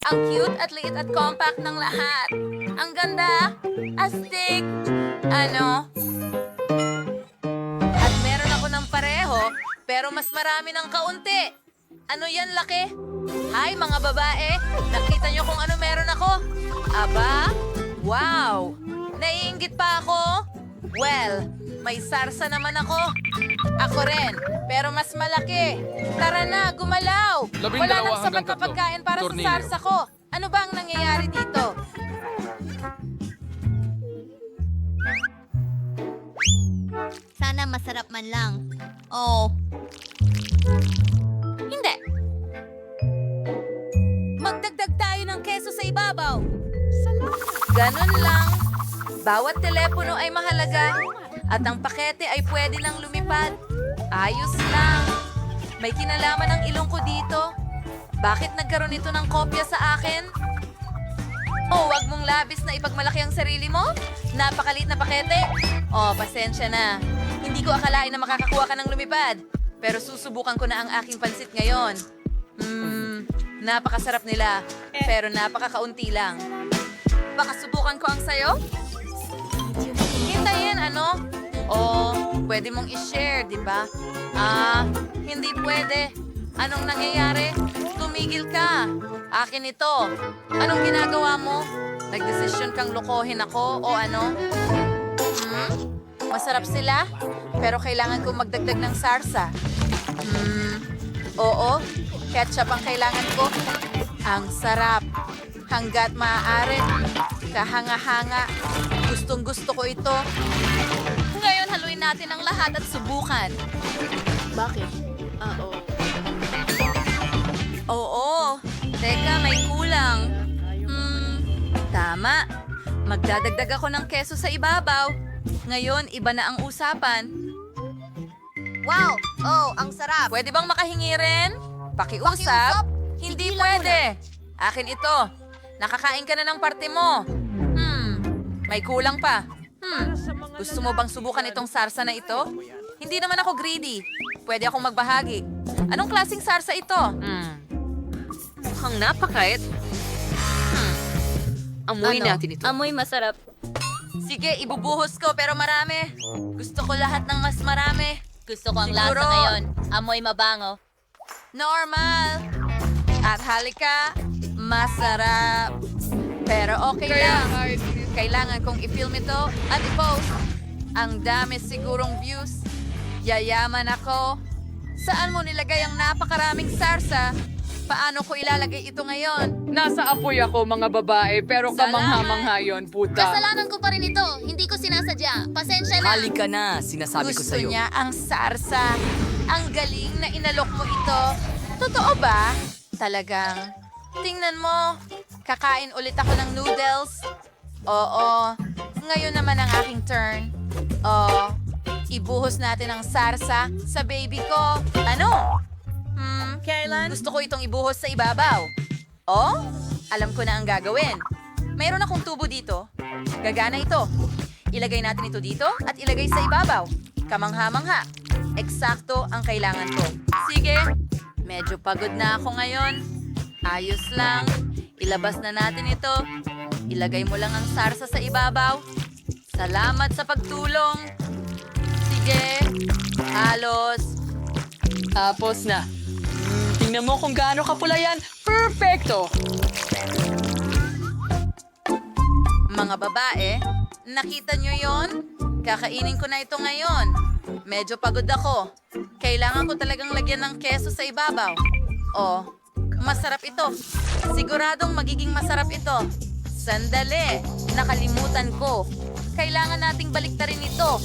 Ang cute at liit at compact ng lahat. Ang ganda. Astig. Ano? At meron ako ng pareho, pero mas marami ng kaunti. Ano yan, laki? Hi, mga babae. Nakita niyo kung ano meron ako? Aba? Wow! Naiinggit pa ako? Well, may sarsa naman ako. Ako rin, pero mas malaki. Tara na, gumalaw! Wala nang sapat na pagkain para sa sarsa ko. Ano ba ang nangyayari dito? Sana masarap man lang. Oh. Hindi. Magdagdag tayo ng keso sa ibabaw. Ganun lang. Bawat telepono ay mahalaga at ang pakete ay pwede nang lumipad. Ayos lang. May kinalaman ang ilong ko dito. Bakit nagkaroon ito ng kopya sa akin? Oh, wag mong labis na ipagmalaki ang sarili mo? Napakaliit na pakete? Oh, pasensya na. Hindi ko akalain na makakakuha ka ng lumipad. Pero susubukan ko na ang aking pansit ngayon. Napakasarap nila. Pero napakakaunti lang. Baka subukan ko ang sayo? Hintayin, ano? Oh, pwede mong i-share, di ba? Hindi pwede. Anong nangyayari? Tumigil ka. Akin ito. Anong ginagawa mo? Nagdesisyon kang lokohin ako o ano? Masarap sila, pero kailangan kong magdagdag ng sarsa. Oo, ketchup ang kailangan ko. Ang sarap. Hanggat maaari. Kahanga-hanga. Gustong-gusto ko ito. Ngayon, haluin natin ang lahat at subukan. Bakit? Oo. Teka, may kulang. Tama. Magdadagdag ako ng keso sa ibabaw. Ngayon, iba na ang usapan. Wow! Oh, ang sarap. Pwede bang makahingi rin? Pakiusap? Hindi pwede. Akin ito. Nakakain ka na ng parte mo. May kulang pa. Gusto mo bang subukan itong sarsa na ito? Hindi naman ako greedy. Pwede akong magbahagi. Anong klaseng sarsa ito? Mukhang napakait. Amuin natin ito. Amoy masarap. Sige, ibubuhos ko pero marami. Gusto ko lahat ng mas marami. Gusto ko ang Siguro. lasa ngayon. Amoy mabango. Normal. At halika, masarap. Pero okay lang. Kailangan kong i-film ito at i-post. Ang dami sigurong views. Yayaman ako. Saan mo nilagay ang napakaraming sarsa? Paano ko ilalagay ito ngayon? Nasa apoy ako, mga babae, pero Salamat. kamangha-mangha yun, puta. Kasalanan ko pa rin ito. Hindi ko sinasadya. Pasensya na. Halika na, sinasabi ko Gusto sa'yo. niya ang sarsa. Ang galing na inalok mo ito. Totoo ba? Talagang. Tingnan mo. Kakain ulit ako ng noodles. Oo. Ngayon naman ang aking turn. Oh. Ibuhos natin ang sarsa sa baby ko. Ano? Kailan? Gusto ko itong ibuhos sa ibabaw. Oh? Alam ko na ang gagawin. Mayroon akong tubo dito. Gagana ito. Ilagay natin ito dito at ilagay sa ibabaw. Kamangha-mangha. Eksakto ang kailangan ko. Sige. Medyo pagod na ako ngayon. Ayos lang. Ilabas na natin ito. Ilagay mo lang ang sarsa sa ibabaw. Salamat sa pagtulong. Sige. Halos. Tapos na. Tingnan mo kung gaano kapula yan. Perfecto! Mga babae, nakita nyo yon? Kakainin ko na ito ngayon. Medyo pagod ako. Kailangan ko talagang lagyan ng keso sa ibabaw. Oh, masarap ito. Siguradong magiging masarap ito. Sandali, nakalimutan ko. Kailangan nating baliktarin ito.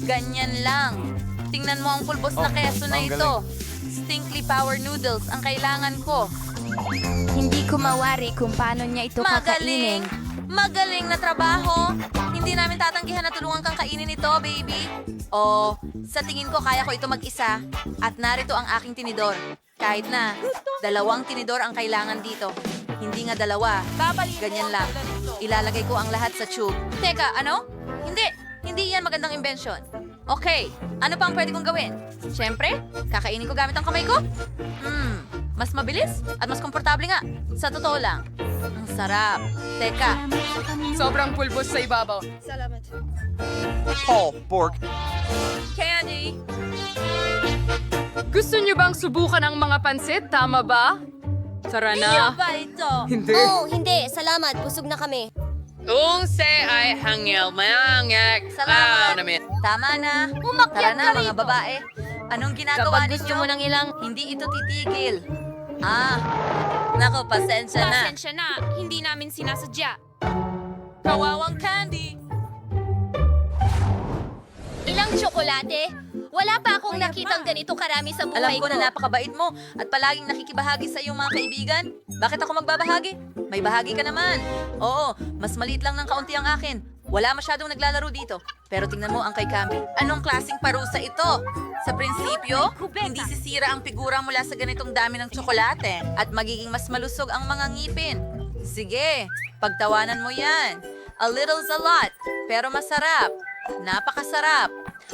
Ganyan lang. Tingnan mo ang pulbos na keso na ito. Stinkly Power Noodles ang kailangan ko. Hindi ko mawari kung paano niya ito Magaling! kakainin. Magaling na trabaho! Hindi namin tatanggihan na tulungan kang kainin ito, baby. Oh, sa tingin ko kaya ko ito mag-isa. At narito ang aking tinidor. Kahit na, 2 tinidor ang kailangan dito. Hindi nga 2. Ganyan lang. Ilalagay ko ang lahat sa tube. Teka, ano? Hindi! Hindi yan magandang imbensyon. Okay, ano pang pwede kong gawin? Siyempre, kakainin ko gamit ang kamay ko. Mas mabilis at mas komportable nga. Sa totoo lang. Ang sarap. Teka, Sobrang pulbos sa ibabaw. Paul Bork. Candy! Gusto niyo bang subukan ang mga pansit? Tama ba? Tara Iyo na. ba ito? Hindi. Oh, hindi. Salamat. Busog na kami. Ay hangil mangyak. Salamat. namin. Tama na. Tara Umakyat na ka mga rito. babae. Anong ginagawa Kapag ninyo? gusto mo ng ilang- Hindi ito titigil. Nako, pasensya na. na, hindi namin sinasadya. Kawawang Candy. Ilang tsokolate? Wala pa akong nakitang ganito karami sa Alam buhay ko na napakabait mo at palaging nakikibahagi sa iyong mga kaibigan. Bakit ako magbabahagi? May bahagi ka naman. Oo, mas maliit lang ng kaunti ang akin. Wala masyadong naglalaro dito. Pero tingnan mo ang kay Camby. Anong klaseng parusa ito? Sa prinsipyo, hindi sisira ang figura mula sa ganitong dami ng tsokolate at magiging mas malusog ang mga ngipin. Sige, pagtawanan mo yan. A little's a lot, pero masarap. Napakasarap.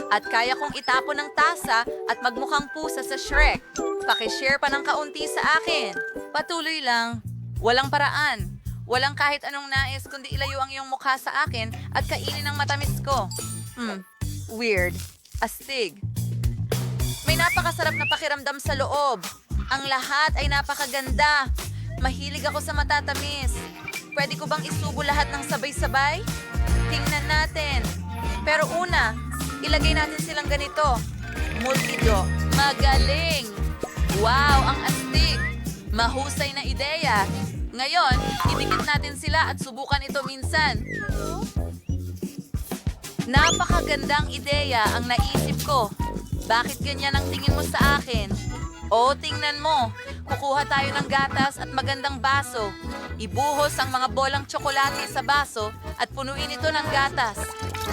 At kaya kong itapon ng tasa at magmukhang pusa sa Shrek. Pakishare pa ng kaunti sa akin. Patuloy lang. Walang paraan. Walang kahit anong nais kundi ilayo ang iyong mukha sa akin at kainin ang matamis ko. Weird. Astig. May napakasarap na pakiramdam sa loob. Ang lahat ay napakaganda. Mahilig ako sa matatamis. Pwede ko bang isubo lahat ng sabay-sabay? Tingnan natin. Pero una, ilagay natin silang ganito. Multido. Magaling! Wow, ang astig! Mahusay na ideya. Ngayon, idikit natin sila at subukan ito minsan. Napakagandang ideya ang naisip ko. Bakit ganyan ang tingin mo sa akin? O, tingnan mo. Kukuha tayo ng gatas at magandang baso. Ibuhos ang mga bolang tsokolate sa baso at punuin ito ng gatas.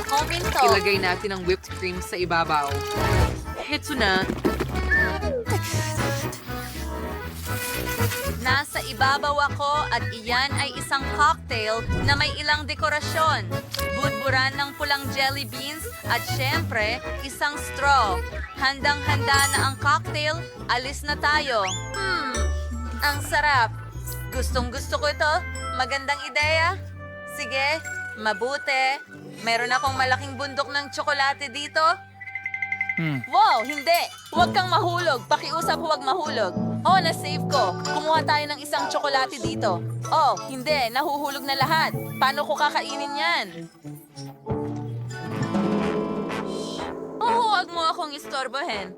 Kominto. Ilagay natin ang whipped cream sa ibabaw. Ito na. Nasa ibabaw ako at iyan ay isang cocktail na may ilang dekorasyon. Budburan ng pulang jelly beans at syempre, isang straw. Handang-handa na ang cocktail, alis na tayo. Ang sarap. Gustong-gusto ko ito. Magandang ideya. Sige, mabuti. Meron akong malaking bundok ng tsokolate dito. Wow, hindi! Huwag kang mahulog. Pakiusap huwag mahulog. Oh, na-save ko. Kumuha tayo ng isang tsokolate dito. Oh, hindi. Nahuhulog na lahat. Paano ko kakainin yan? Oh, huwag mo akong istorbohin.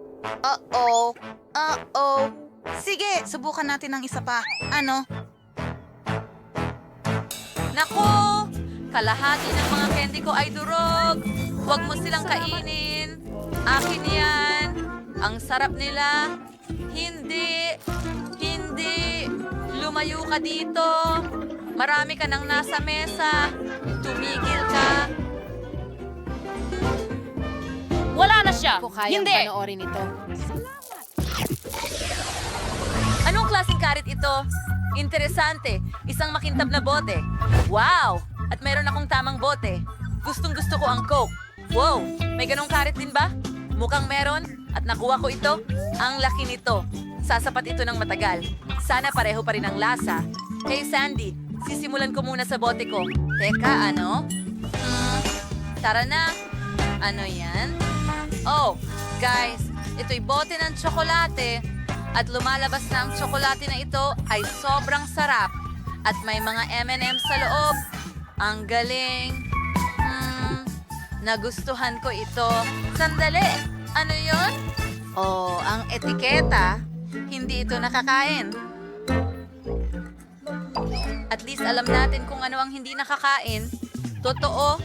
Sige, subukan natin ng isa pa. Ano? Naku! Kalahati ng mga candy ko ay durog. Huwag mo silang kainin. Akin yan. Ang sarap nila. Hindi. Hindi. Lumayo ka dito. Marami ka nang nasa mesa. Tumigil ka. Wala na siya. Hindi. Panoorin ito. Anong klaseng karit ito? Interesante. Isang makintab na bote. Wow! At meron akong tamang bote. Gustong-gusto ko ang Coke. Wow! May ganong karit din ba? Mukhang meron. At nakuha ko ito. Ang laki nito. Sasapat ito ng matagal. Sana pareho pa rin ang lasa. Hey Sandy, sisimulan ko muna sa bote ko. Teka, ano? Tara na. Ano yan? Oh, guys, ito'y bote ng tsokolate. At lumalabas na ang tsokolate na ito ay sobrang sarap. At may mga M&M sa loob. Ang galing. Nagustuhan ko ito. Sandali, ano yon? Oh, ang etiketa. Hindi ito nakakain. At least alam natin kung ano ang hindi nakakain. Totoo.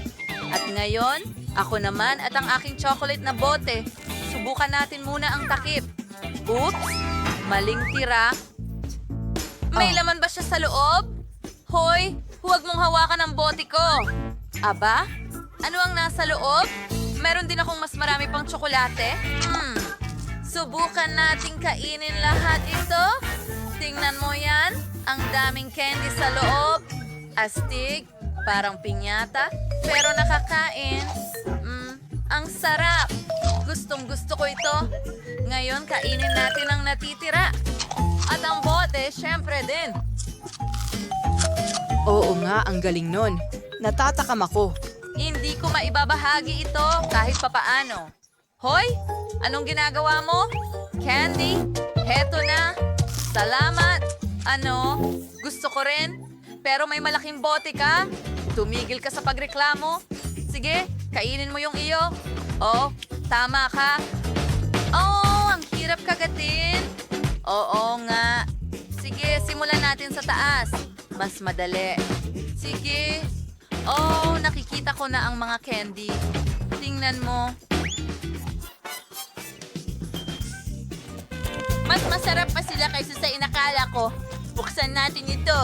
At ngayon, ako naman at ang aking chocolate na bote. Subukan natin muna ang takip. Oops! Maling tira. May laman ba siya sa loob? Hoy, huwag mong hawakan ang bote ko. Aba? Ano ang nasa loob? Meron din akong mas marami pang tsokolate. Subukan nating kainin lahat ito. Tingnan mo yan. Ang daming candy sa loob. Astig, parang pinyata, pero nakakain. Ang sarap. Gustong-gusto ko ito. Ngayon, kainin natin ang natitira. At ang bote, syempre din. Oo nga, ang galing nun. Natatakam ako. Hindi ko maibabahagi ito kahit papaano. Hoy, anong ginagawa mo? Candy, heto na. Salamat. Ano, gusto ko rin. Pero may malaking bote ka. Tumigil ka sa pagreklamo. Sige, kainin mo yung iyo. Oh, tama ka. Oh, ang hirap kagatin. Oo nga. Sige, simulan natin sa taas. Mas madali. Sige. Oh, nakikita ko na ang mga candy. Tingnan mo. Mas masarap pa sila kaysa sa inakala ko. Buksan natin ito.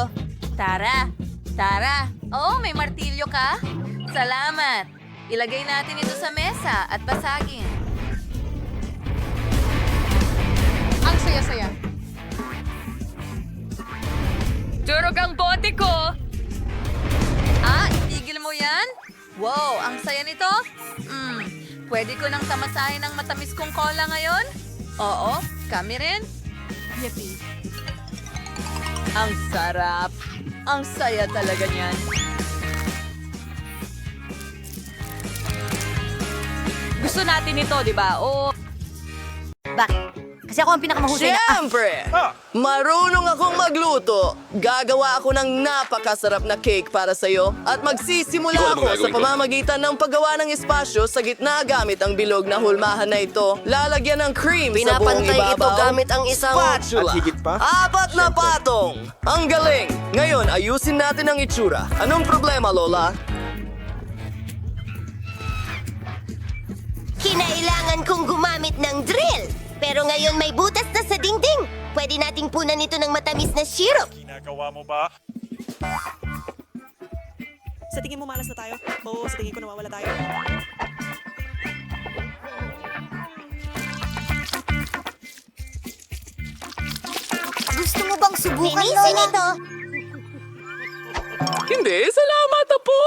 Tara. Tara. Oh, may martilyo ka? Salamat. Ilagay natin ito sa mesa at basagin. Ang saya-saya. Durog ang bote ko! Ah, itigil mo yan? Wow, ang saya nito. Pwede ko nang tamasahin ang matamis kong cola ngayon? Oo, kami rin. Yippee. Ang sarap. Ang saya talaga niyan. Gusto natin ito, di ba? O... Bakit? Kasi ako ang pinakamahusay na... Siyempre! Marunong akong magluto. Gagawa ako ng napakasarap na cake para sa'yo at magsisimula ako sa pamamagitan ng paggawa ng espasyo sa gitna gamit ang bilog na hulmahan na ito. Lalagyan ng cream sa buong Pinapantay ibabaw. ito gamit ang isang... Spatula. At higit pa? 4 na patong! Ang galing! Ngayon, ayusin natin ang itsura. Anong problema, Lola? Kinailangan kong gumamit ng drill. Pero ngayon may butas na sa dingding. Pwede nating punan ito ng matamis na syrup. Ginagawa mo ba? Sa tingin mo malas na tayo? Oo, sa tingin ko nawawala tayo. Gusto mo bang subukan, Lola? Ito. Hindi, salamat po.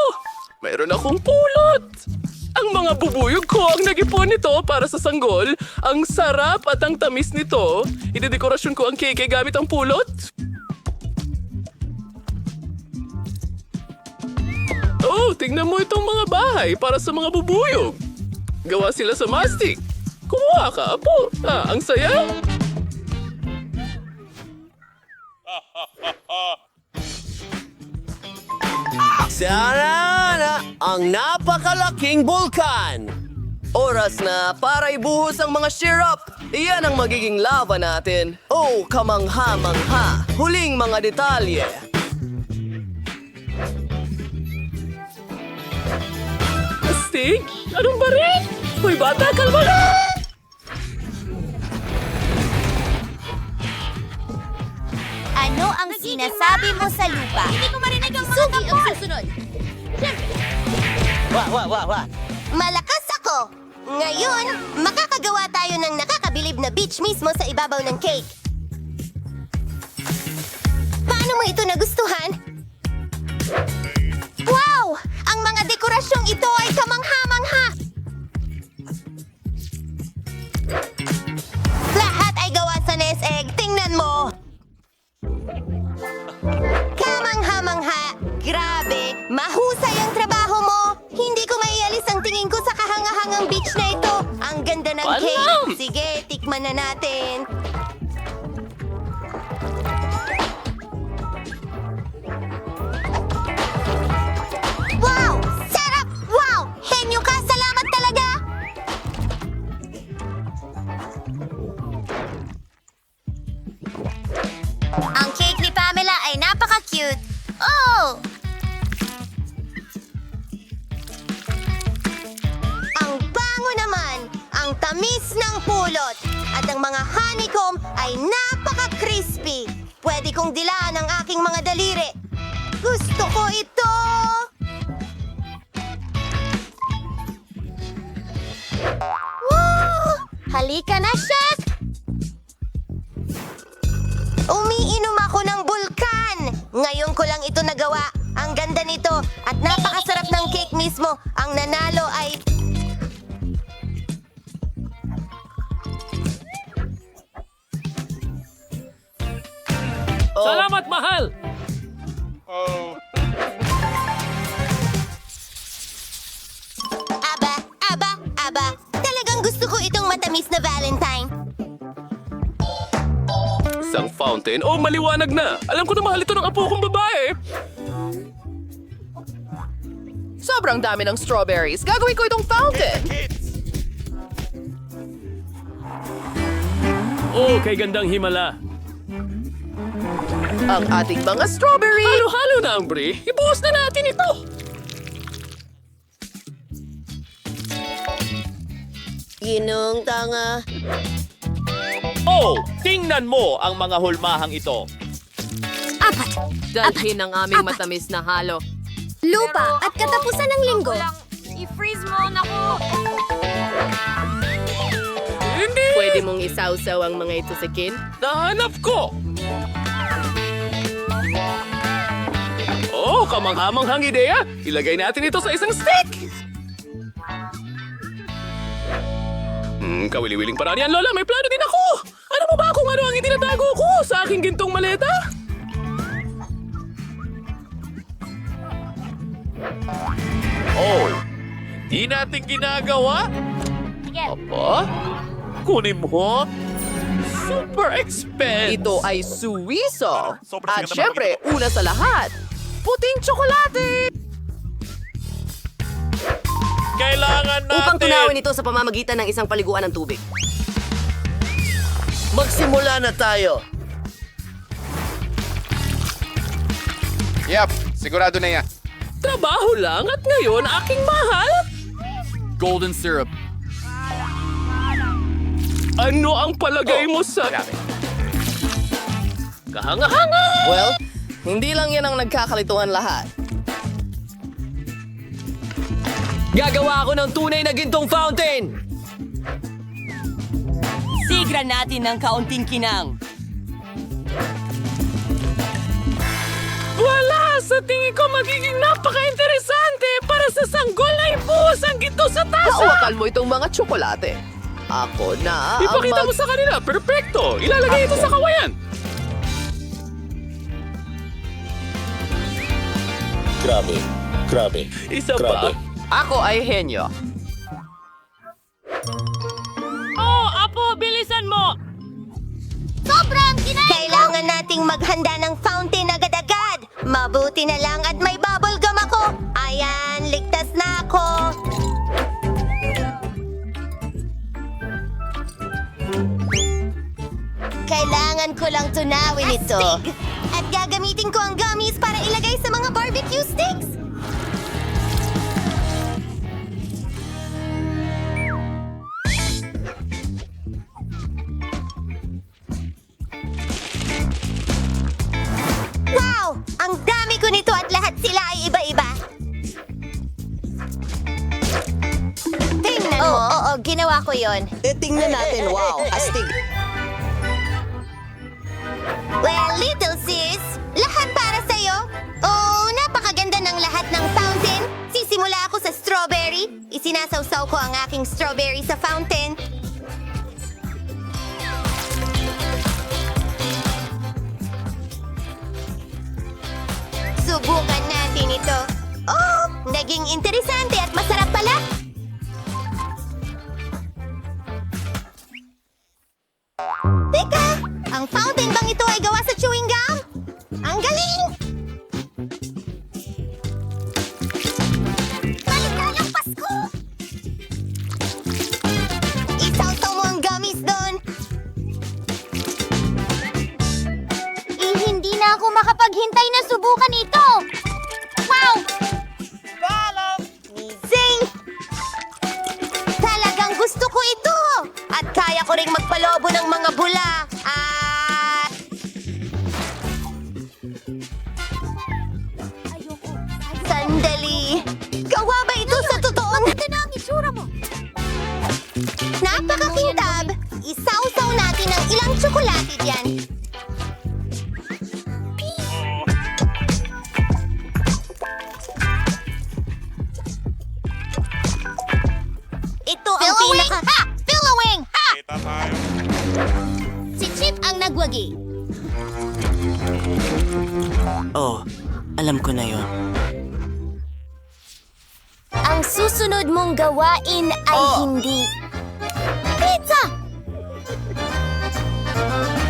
Mayroon akong pulot. Ang mga bubuyog ko ang nag-ipon nito para sa sanggol. Ang sarap at ang tamis nito. Idedekorasyon ko ang cake gamit ang pulot. Oh, tingnan mo itong mga bahay para sa mga bubuyog. Gawa sila sa mastic. Kumuha ka, apo. Ah, ang saya. Sarana! Ang napakalaking bulkan! Oras na para ibuhos ang mga syrup. Iyan ang magiging lava natin. Oh, kamangha-mangha. Huling mga detalye. Astig? Anong baril? Hoy bata, kalma na! Ano ang sinasabi mo sa lupa? Hindi ko marinig ang mga tampol. Ang susunod. Malakas ako. Ngayon, makakagawa tayo ng nakakabilib na beach mismo sa ibabaw ng cake. Paano mo ito nagustuhan? Wow! Ang mga dekorasyong ito ay kamangha-mangha! Lahat ay gawa sa nest egg. Tingnan mo! Kamangha-mangha! Grabe! Mahusay ang trabaho mo! Hindi ko maialis ang tingin ko sa kahangahangang beach na ito. Ang ganda ng cake. Sige, tikman na natin. Wow! Sarap! Wow! Henyo ka! Salamat talaga! Ang cake ni Pamela ay napaka-cute. Oh! Ang bango naman! Ang tamis ng pulot! At ang mga honeycomb ay napaka-crispy! Pwede kong dilaan ang aking mga daliri. Gusto ko ito! Wow! Halika na, Chef! Umiinom ako ng bulkan! Ngayon ko lang ito nagawa. Ang ganda nito at napakasarap ng cake mismo. Ang nanalo ay... ko itong matamis na Valentine. Isang fountain? Oh, maliwanag na. Alam ko na mahal ito ng apo kong babae. Sobrang dami ng strawberries. Gagawin ko itong fountain. Oh, kay gandang himala. Ang ating mga strawberry. Halo-halo na ang brie. Ibuhos na natin ito. Ginong tanga. Oh, tingnan mo ang mga hulmahang ito. Dalhin ang aming matamis na halo. Lupa at katapusan ng linggo. I-freeze mo, naku! Hindi! Pwede mong isawsaw ang mga ito sa kin? Nahanap ko! Oh, kamanghamanghang ideya! Ilagay natin ito sa isang stick! Kawili-wiling paraan yan, Lola. May plano din ako! Alam mo ba kung ano ang itinatago ko sa aking gintong maleta? Oh, di natin ginagawa? Apa? Kunin mo? Super expense! Ito ay suwiso. At syempre, una sa lahat, puting tsokolate! Kailangan natin! Upang tunawin ito sa pamamagitan ng isang paliguan ng tubig. Magsimula na tayo. Yep, sigurado na yan. Trabaho lang at ngayon aking mahal? Golden syrup. Ano ang palagay mo sa... Kahanga-hanga! Well, hindi lang yan ang nagkakalituhan lahat. Gagawa ako ng tunay na gintong fountain! Sigra natin ng kaunting kinang. Wala! Sa tingin ko magiging napaka-interesante para sa sanggol na ibuhos ang ginto sa tasa! Hawakan mo itong mga tsokolate. Ako na ang Ipakita mo sa kanila, perfecto! Ilalagay ito sa kawayan! Grabe. Isa pa? Ako ay henyo. Oh, Apo, bilisan mo! Sobrang kailangan nating maghanda ng fountain agad-agad. Mabuti na lang at may bubble gum ako. Ayan, ligtas na ako. Kailangan ko lang tunawin ito. At gagamitin ko ang gummies para ilagay sa mga barbecue sticks. Wow! Ang dami ko nito at lahat sila ay iba-iba. Tingnan mo. Oo, ginawa ko yon. Tingnan natin, wow, astig. Well, little sis, lahat para sa'yo. Oh, napakaganda ng lahat ng fountain. Sisimula ako sa strawberry. Isinasawsaw ko ang aking strawberry sa fountain. Subukan natin ito. Oh, naging interesante at masarap pala. Teka, ang fountain bang ito ay gawa sa chewing gum? Ang galing! Maligayang Pasko! Isawsaw mo ang gummies doon. Hindi na ako makapaghintay na subukan ito. Wow! Zing! Talagang gusto ko ito! At kaya ko ring magpalobo ng mga bula. At... Sandali! Gawa ba ito sa totoong... Ito na ang itsura mo! Napakakintab! Isawsaw natin ang ilang tsokolate diyan. Ito ang pinaka... Ha! Billowing! Ha! Si Chip ang nagwagi. Oh, alam ko na yon. Ang susunod mong gawain ay hindi... pizza!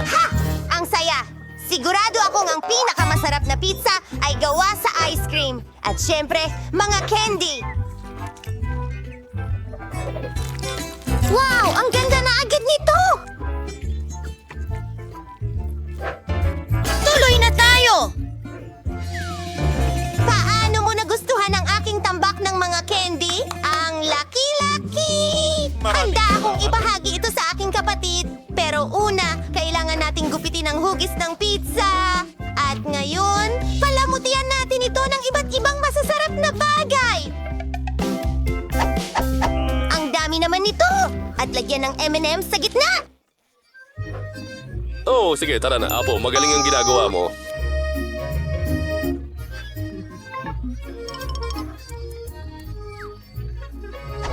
Ha! Ang saya! Sigurado akong ang pinakamasarap na pizza ay gawa sa ice cream. At syempre, mga candy! Wow! Ang ganda na agad nito! Tuloy na tayo! Paano mo nagustuhan ang aking tambak ng mga candy? Ang laki-laki! Handa akong ibahagi ito sa aking kapatid. Pero una, kailangan nating gupitin ang hugis ng pizza. At ngayon, palamutian natin ito ng iba't ibang masasarap na bagay. Ang dami naman nito! At lagyan ng M&M's sa gitna! Oh, sige, tara na, Apo. Magaling ang ginagawa mo.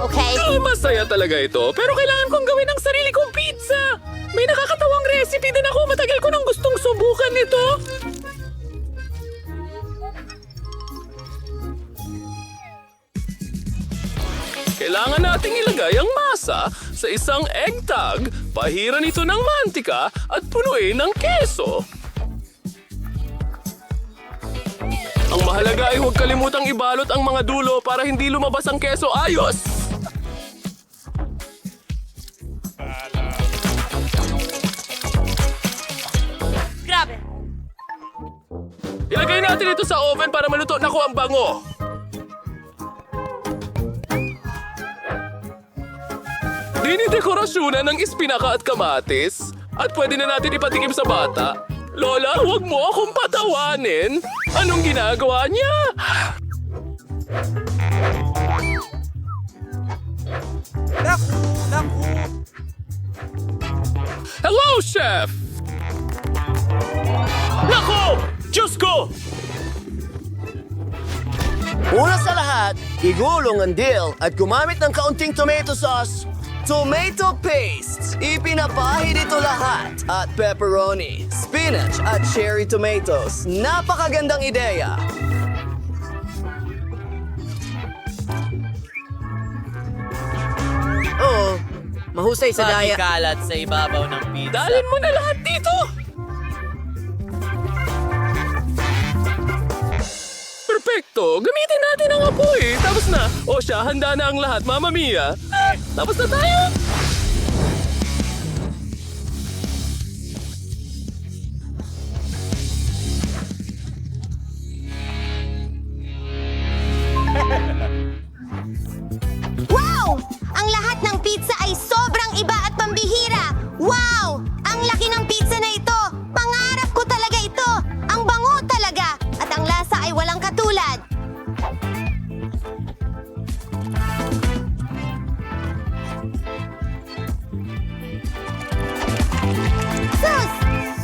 Okay? Masaya talaga ito, pero kailangan kong gawin ang sarili kong pizza. May nakakatawang recipe din ako. Matagal ko nang gustong subukan ito. Kailangan nating ilagay ang masa sa isang egg tag, pahiran ito ng mantika at punuin ng keso. Ang mahalaga ay huwag kalimutang ibalot ang mga dulo para hindi lumabas ang keso ayos. Grabe! Ilagay natin ito sa oven para maluto na ko ang bango. Dinidekorasyonan ng espinaka at kamatis. At pwede na natin ipatikim sa bata. Lola, huwag mo akong patawanin. Anong ginagawa niya? Hello, Chef! Nako! Diyos ko! Una sa lahat, igulong ang dill at gumamit ng kaunting tomato sauce, tomato paste, ipinapahid ito lahat, at pepperoni, spinach at cherry tomatoes. Napakagandang ideya! Oo, mahusay sa daya. Kalat sa ibabaw ng pizza. Dalhin mo na lahat dito! Perfecto! Gamitin natin ang apoy! Tapos na! O siya, handa na ang lahat, Mamma Mia! Tapos na tayo! Wow! Ang lahat ng pizza ay sobrang iba at pambihira! Wow! Ang laki ng pizza na ito! Pangarap ko talaga ito! Ang bango talaga! At ang lasa ay walang katulad! Sus!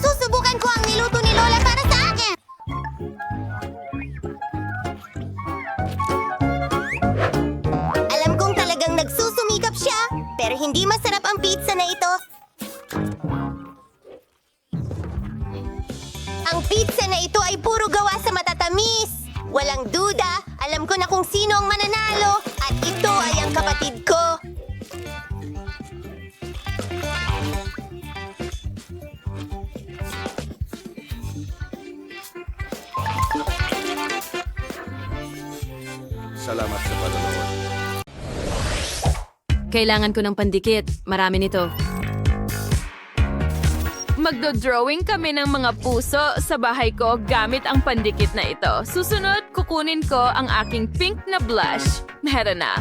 Susubukan ko ang niluto ni Lola para sa akin! Alam kong talagang nagsusumikap siya, pero hindi masarap ang pizza na ito. Ang pizza na ito ay puro gawa sa matatamis. Walang duda, alam ko na kung sino ang mananalo at ito ay ang kapatid ko. Salamat sa panonood. Kailangan ko ng pandikit. Marami nito. Magdo-drawing kami ng mga puso sa bahay ko gamit ang pandikit na ito. Susunod, kukunin ko ang aking pink na blush. Meron na.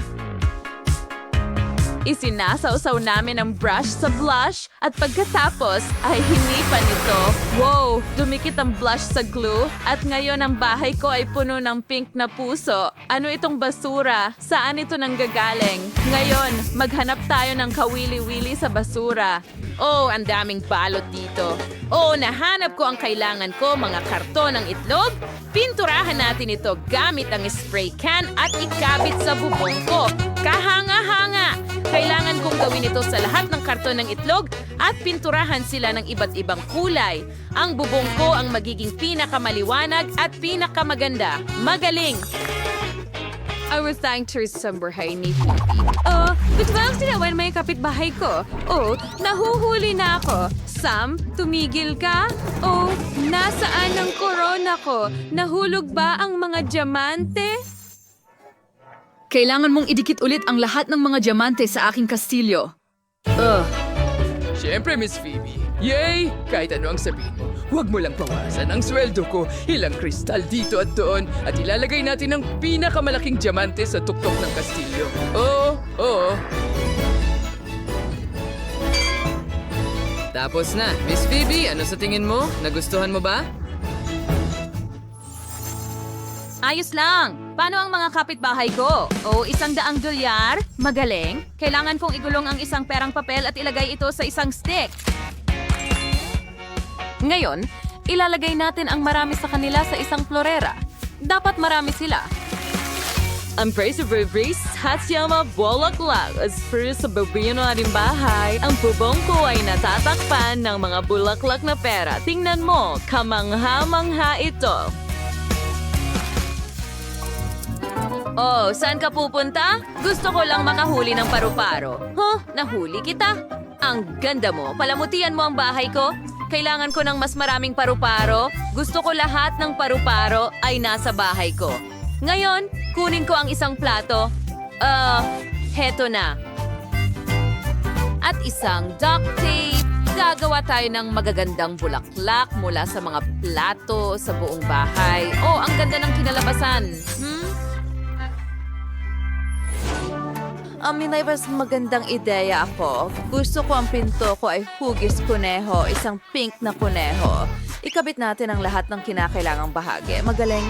Isinasawsaw namin ang brush sa blush at pagkatapos ay hinipan ito. Wow! Dumikit ang blush sa glue at ngayon ang bahay ko ay puno ng pink na puso. Ano itong basura? Saan ito nanggagaling? Ngayon, maghanap tayo ng kawili-wili sa basura. Oh, ang daming balot dito. Oh, nahanap ko ang kailangan ko, mga karton ng itlog. Pinturahan natin ito gamit ang spray can at ikabit sa bubong ko. Kahanga-hanga! Kailangan kong gawin ito sa lahat ng karton ng itlog at pinturahan sila ng iba't ibang kulay. Ang bubong ko ang magiging pinakamaliwanag at pinakamaganda. Magaling! I was trying to sa bahay ni Phoebe. Oh, ba't ba ang tinawan may kapitbahay ko? Oh, nahuhuli na ako. Sam, tumigil ka? Oh, nasaan ang korona ko? Nahulog ba ang mga diamante? Kailangan mong idikit ulit ang lahat ng mga diamante sa aking kastilyo. Siyempre, Miss Phoebe. Yay! Kahit ano ang sabihin mo, huwag mo lang bawasan ang sweldo ko. Ilang kristal dito at doon. At ilalagay natin ang pinakamalaking diamante sa tuktok ng kastilyo. Oo. Tapos na. Miss Phoebe, ano sa tingin mo? Nagustuhan mo ba? Ayos lang. Paano ang mga kapitbahay ko? O, $100 dolyar? Magaling. Kailangan kong igulong ang isang perang papel at ilagay ito sa isang stick. Ngayon, ilalagay natin ang marami sa kanila sa isang florera. Dapat marami sila. Ang praise of Rivers, Hatsiyama Bulaklak. As first sa babino natin bahay, ang bubong ko ay natatakpan ng mga bulaklak na pera. Tingnan mo, kamangha-mangha ito. Oh, saan ka pupunta? Gusto ko lang makahuli ng paru-paro. Huh? Nahuli kita? Ang ganda mo. Palamutian mo ang bahay ko. Kailangan ko ng mas maraming paru-paro. Gusto ko lahat ng paru-paro ay nasa bahay ko. Ngayon, kunin ko ang isang plato. Heto na. At isang duct tape. Gagawa tayo ng magagandang bulaklak mula sa mga plato sa buong bahay. Oh, ang ganda ng kinalabasan. May mas magandang ideya ako. Gusto ko ang pinto ko ay hugis kuneho, isang pink na kuneho. Ikabit natin ang lahat ng kinakailangang bahagi. Magaling.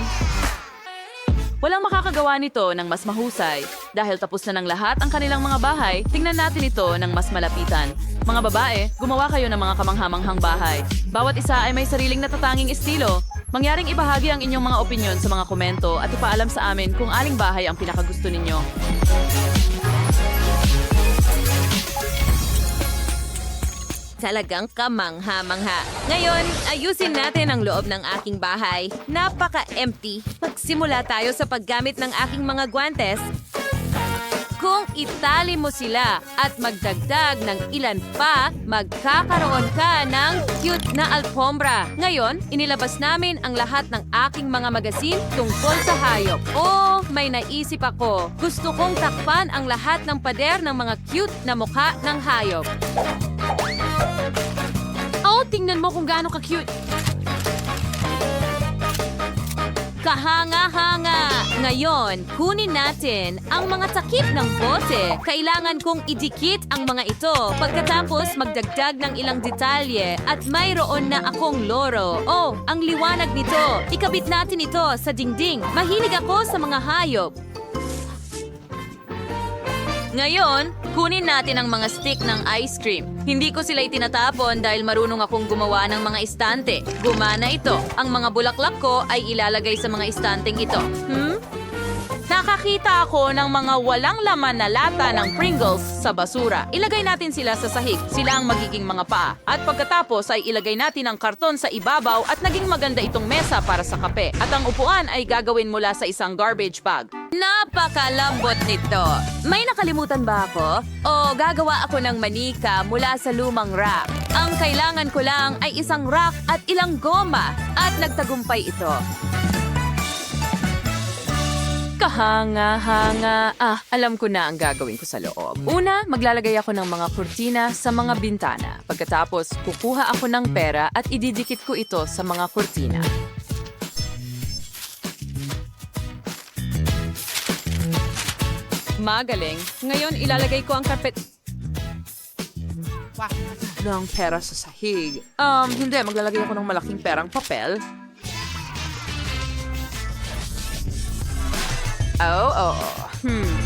Walang makakagawa nito ng mas mahusay. Dahil tapos na ng lahat ang kanilang mga bahay, tingnan natin ito ng mas malapitan. Mga babae, gumawa kayo ng mga kamanghamanghang bahay. Bawat isa ay may sariling natatanging estilo. Mangyaring ibahagi ang inyong mga opinyon sa mga komento at ipaalam sa amin kung aling bahay ang pinakagusto ninyo. Talagang kamangha-mangha. Ngayon, ayusin natin ang loob ng aking bahay. Napaka-empty. Magsimula tayo sa paggamit ng aking mga guantes. Kung itali mo sila at magdagdag ng ilan pa, magkakaroon ka ng cute na alfombra. Ngayon, inilabas namin ang lahat ng aking mga magasin tungkol sa hayop. Oh, may naisip ako. Gusto kong takpan ang lahat ng pader ng mga cute na mukha ng hayop. Oh, tingnan mo kung gaano ka-cute. Kahanga-hanga! Ngayon, kunin natin ang mga takip ng bote. Kailangan kong idikit ang mga ito. Pagkatapos, magdagdag ng ilang detalye at mayroon na akong loro. Oh, ang liwanag nito. Ikabit natin ito sa dingding. Mahilig ako sa mga hayop. Ngayon, kunin natin ang mga stick ng ice cream. Hindi ko sila itinatapon dahil marunong akong gumawa ng mga istante. Gumana ito. Ang mga bulaklak ko ay ilalagay sa mga istanteng ito. Nakakita ako ng mga walang laman na lata ng Pringles sa basura. Ilagay natin sila sa sahig. Sila ang magiging mga paa. At pagkatapos ay ilagay natin ang karton sa ibabaw at naging maganda itong mesa para sa kape. At ang upuan ay gagawin mula sa isang garbage bag. Napakalambot nito. May nakalimutan ba ako? O gagawa ako ng manika mula sa lumang rack. Ang kailangan ko lang ay isang rack at ilang goma. At nagtagumpay ito. Kahanga-hanga. Alam ko na ang gagawin ko sa loob. Una, maglalagay ako ng mga kurtina sa mga bintana. Pagkatapos, kukuha ako ng pera at ididikit ko ito sa mga kurtina. Magaling. Ngayon, ilalagay ko ang carpet ng pera sa sahig. Hindi. Maglalagay ako ng malaking perang papel.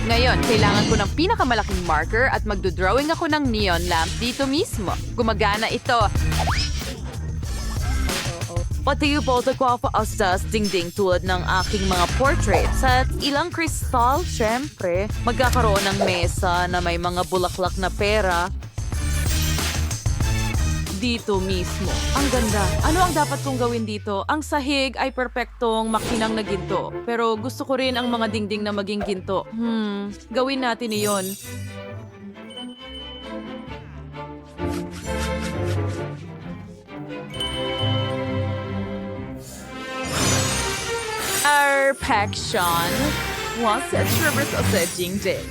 Ngayon, kailangan ko ng pinakamalaking marker at magdodrawing ako ng neon lamp dito mismo. Gumagana ito. Pati yung photographers dingding tulad ng aking mga portraits at ilang kristal, syempre. Magkakaroon ng mesa na may mga bulaklak na pera. dito mismo. Ang ganda. Ano ang dapat kong gawin dito? Ang sahig ay perpektong makinang na ginto. Pero gusto ko rin ang mga dingding na maging ginto. Gawin natin iyon. Perfection. Once at reverse sa dingding.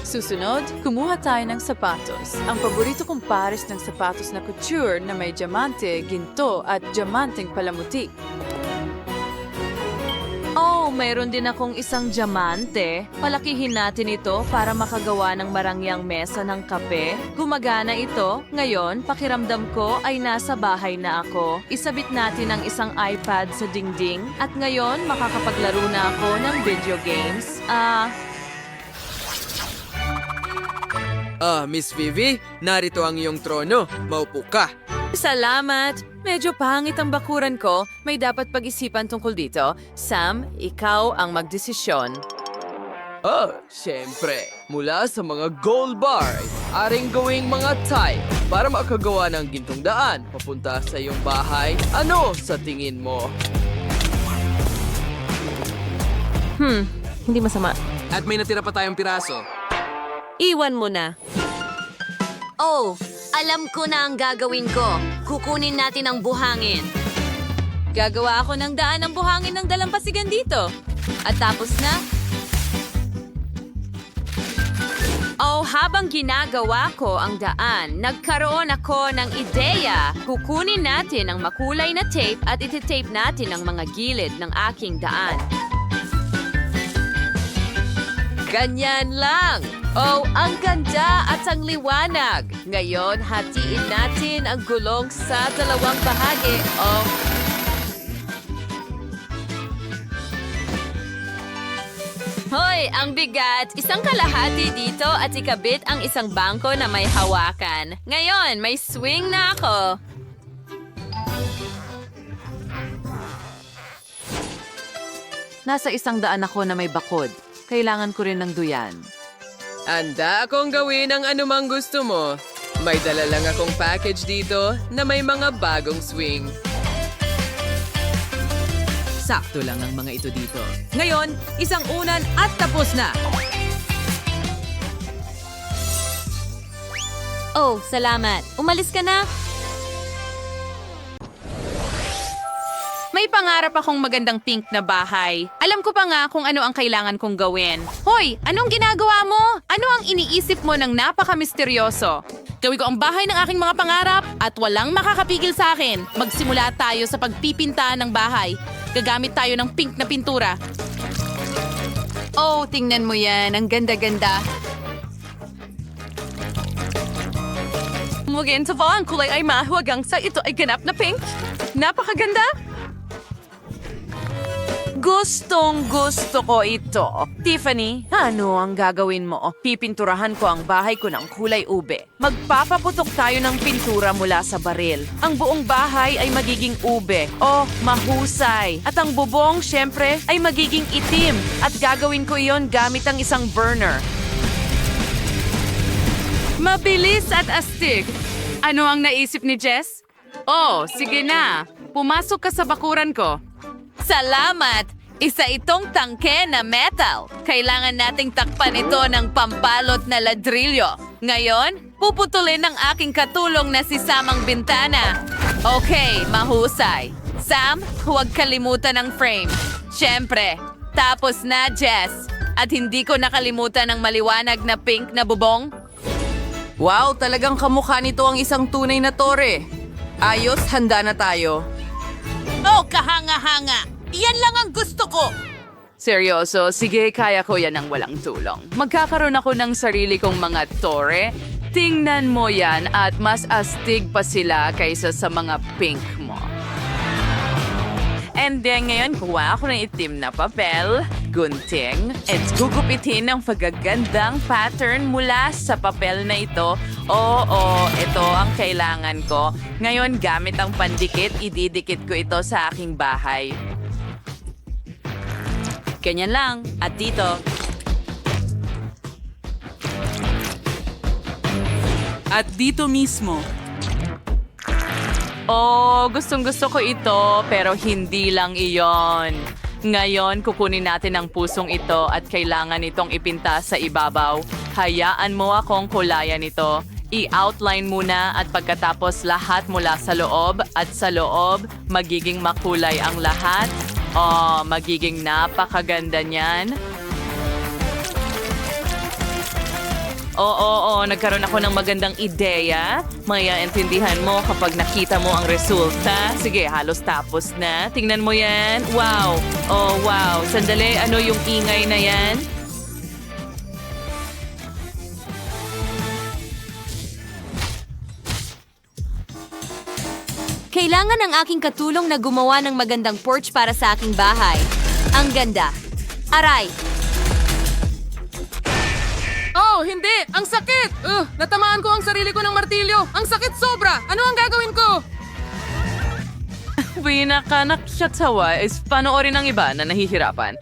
Susunod, kumuha tayo ng sapatos. Ang paborito kong pares ng sapatos na couture na may diamante, ginto at diamanteng palamuti. Oh, mayroon din akong isang diamante. Palakihin natin ito para makagawa ng marangyang mesa ng kape. Gumagana ito. Ngayon, pakiramdam ko ay nasa bahay na ako. Isabit natin ang isang iPad sa dingding at ngayon makakapaglaro na ako ng video games. Miss Vivi, narito ang iyong trono. Maupo ka. Salamat! Medyo pangit ang bakuran ko. May dapat pag-isipan tungkol dito. Sam, ikaw ang magdesisyon. Siyempre. Mula sa mga gold bar, aring gawing mga type para makagawa ng gintong daan papunta sa iyong bahay. Ano sa tingin mo? Hindi masama. At may natira pa tayong piraso. Iwan mo na. Oh, alam ko na ang gagawin ko. Kukunin natin ang buhangin. Gagawa ako ng daan ng buhangin ng dalampasigan dito. At tapos na. Oh, habang ginagawa ko ang daan, nagkaroon ako ng ideya. Kukunin natin ang makulay na tape at ititape natin ang mga gilid ng aking daan. Ganyan lang. Oh, ang ganda at ang liwanag. Ngayon, hatiin natin ang gulong sa dalawang bahagi. Oh. Hoy, ang bigat. Isang kalahati dito at ikabit ang isang bangko na may hawakan. Ngayon, may swing na ako. Nasa 100 ako na may bakod. Kailangan ko rin ng duyan. Anda akong gawin ang anumang gusto mo. May dala lang akong package dito na may mga bagong swing. Sakto lang ang mga ito dito. Ngayon, isang unan at tapos na. Oh, salamat. Umalis ka na. May pangarap akong magandang pink na bahay. Alam ko pa nga kung ano ang kailangan kong gawin. Hoy, anong ginagawa mo? Ano ang iniisip mo ng napaka-misteryoso? Gawin ko ang bahay ng aking mga pangarap at walang makakapigil sa akin. Magsimula tayo sa pagpipinta ng bahay. Gagamit tayo ng pink na pintura. Oh, tingnan mo yan. Ang ganda-ganda. Muginto po, ang kulay ay mahuwagang sa ito ay ganap na pink. Napakaganda! Gustong gusto ko ito. Tiffany, ano ang gagawin mo? Pipinturahan ko ang bahay ko ng kulay ube. Magpapaputok tayo ng pintura mula sa baril. Ang buong bahay ay magiging ube. Oh, mahusay. At ang bubong, syempre, ay magiging itim. At gagawin ko iyon gamit ang isang burner. Mabilis at astig. Ano ang naisip ni Jess? Oh, sige na. Pumasok ka sa bakuran ko. Salamat! Isa itong tangke na metal. Kailangan nating takpan ito ng pambalot na ladrilyo. Ngayon, puputulin ng aking katulong na si Sam ang bintana. Okay, mahusay. Sam, huwag kalimutan ang frame. Siyempre, tapos na, Jess. At hindi ko nakalimutan ang maliwanag na pink na bubong. Wow, talagang kamukha nito ang isang tunay na tore. Ayos, handa na tayo. Oh, kahanga-hanga! Yan lang ang gusto ko! Seryoso, sige, kaya ko yan ng walang tulong. Magkakaroon ako ng sarili kong mga tore. Tingnan mo yan at mas astig pa sila kaysa sa mga pink mo. And then ngayon, kuha ako ng itim na papel, gunting, at gugupitin ng pagagandang pattern mula sa papel na ito. Oo, ito ang kailangan ko. Ngayon, gamit ang pandikit, ididikit ko ito sa aking bahay. Ganyan lang. At dito. At dito mismo. Oh, gustong-gusto ko ito, pero hindi lang iyon. Ngayon, kukunin natin ang pusong ito at kailangan itong ipinta sa ibabaw. Hayaan mo akong kulayan ito. I-outline muna at pagkatapos lahat mula sa loob at sa loob, magiging makulay ang lahat. Oh, magiging napakaganda niyan. Oo, nagkaroon ako ng magandang ideya. Maiintindihan mo kapag nakita mo ang resulta. Sige, halos tapos na. Tingnan mo yan. Wow. Oh, wow. Sandali, ano yung ingay na yan? Kailangan ng aking katulong na gumawa ng magandang porch para sa aking bahay. Ang ganda. Aray! Oh, hindi! Ang sakit! Natamaan ko ang sarili ko ng martilyo! Ang sakit sobra! Ano ang gagawin ko? Pinaka-naksyatsawa is panoorin ng iba na nahihirapan.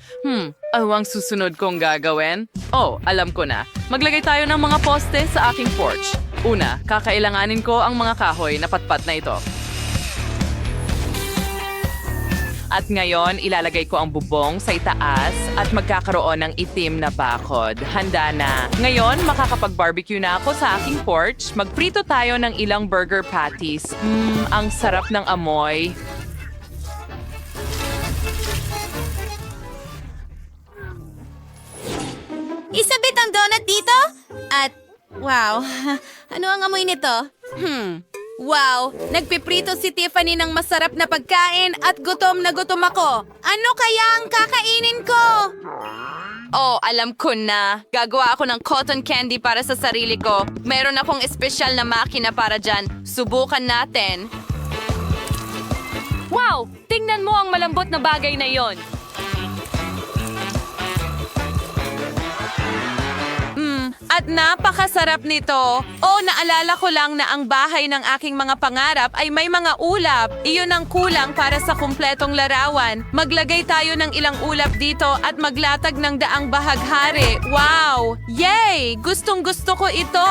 Ano ang susunod kong gagawin? Oh, alam ko na. Maglagay tayo ng mga poste sa aking porch. Una, kakailanganin ko ang mga kahoy na patpat na ito. At ngayon, ilalagay ko ang bubong sa itaas at magkakaroon ng itim na bakod. Handa na. Ngayon, makakapag-barbecue na ako sa aking porch. Magprito tayo ng ilang burger patties. Ang sarap ng amoy. Isabit ang donut dito? At, wow, ano ang amoy nito? Wow, nagpiprito si Tiffany ng masarap na pagkain at gutom na gutom ako. Ano kaya ang kakainin ko? Oh, alam ko na. Gagawa ako ng cotton candy para sa sarili ko. Meron akong espesyal na makina para dyan. Subukan natin. Wow! Tingnan mo ang malambot na bagay na yon. At napakasarap nito. Oh, naalala ko lang na ang bahay ng aking mga pangarap ay may mga ulap. Iyon ang kulang para sa kumpletong larawan. Maglagay tayo ng ilang ulap dito at maglatag ng daang bahaghari. Wow! Yay! Gustong-gusto ko ito.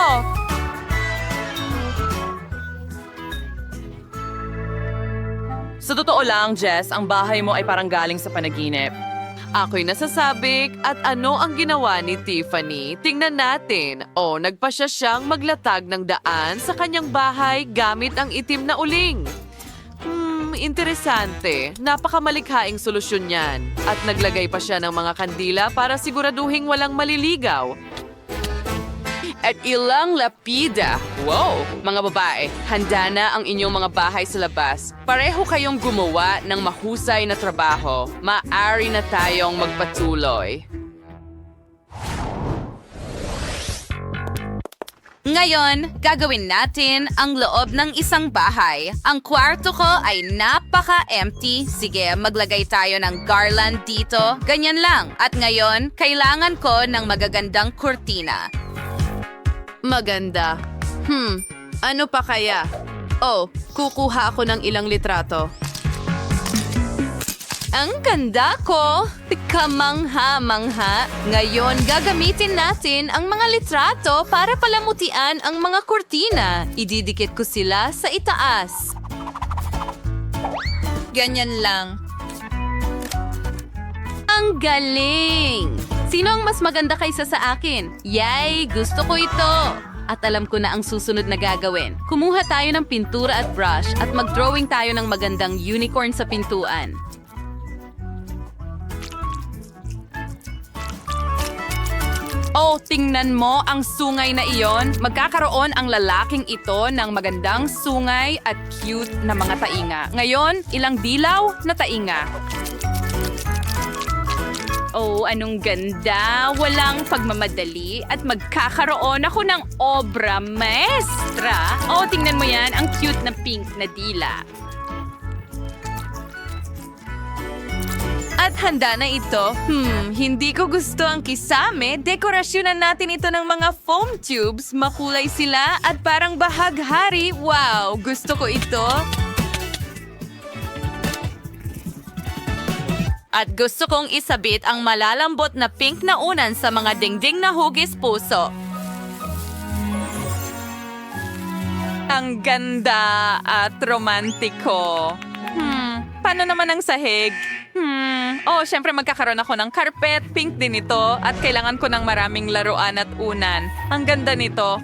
Sa totoo lang, Jess, ang bahay mo ay parang galing sa panaginip. Ako'y nasasabik at ano ang ginawa ni Tiffany? Tingnan natin. Oh, nagpa siyang maglatag ng daan sa kanyang bahay gamit ang itim na uling. Interesante. Napakamalikhaing solusyon yan. At naglagay pa siya ng mga kandila para siguraduhing walang maliligaw. At ilang lapida. Wow! Mga babae, handa na ang inyong mga bahay sa labas. Pareho kayong gumawa ng mahusay na trabaho. Maaari na tayong magpatuloy. Ngayon, gagawin natin ang loob ng isang bahay. Ang kwarto ko ay napaka-empty. Sige, maglagay tayo ng garland dito. Ganyan lang. At ngayon, kailangan ko ng magagandang kurtina. Maganda. Ano pa kaya? Oh, kukuha ako ng ilang litrato. Ang ganda ko! Kamangha-mangha. Ngayon, gagamitin natin ang mga litrato para palamutian ang mga kurtina. Ididikit ko sila sa itaas. Ganyan lang. Ang galing! Sino ang mas maganda kaysa sa akin? Yay! Gusto ko ito! At alam ko na ang susunod na gagawin. Kumuha tayo ng pintura at brush at mag-drawing tayo ng magandang unicorn sa pintuan. Oh, tingnan mo ang sungay na iyon. Magkakaroon ang lalaking ito ng magandang sungay at cute na mga tainga. Ngayon, ilang dilaw na tainga. Oh, anong ganda. Walang pagmamadali at magkakaroon ako ng obra maestra. Oh, tingnan mo yan. Ang cute na pink na dila. At handa na ito. Hindi ko gusto ang kisame. Dekorasyonan natin ito ng mga foam tubes. Makulay sila at parang bahaghari. Wow, gusto ko ito. At gusto kong isabit ang malalambot na pink na unan sa mga dingding na hugis puso. Ang ganda at romantiko. Paano naman ang sahig? Syempre magkakaroon ako ng carpet, pink din ito, at kailangan ko ng maraming laruan at unan. Ang ganda nito.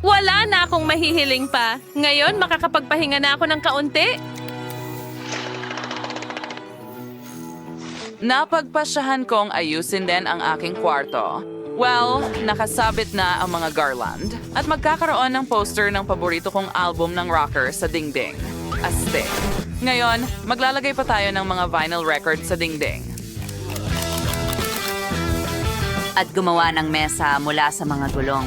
Wala na akong mahihiling pa. Ngayon, makakapagpahinga na ako ng kaunti. Napagpasyahan kong ayusin din ang aking kwarto. Well, nakasabit na ang mga garland at magkakaroon ng poster ng paborito kong album ng rocker sa dingding. Astig. Ngayon, maglalagay pa tayo ng mga vinyl record sa dingding. At gumawa ng mesa mula sa mga gulong.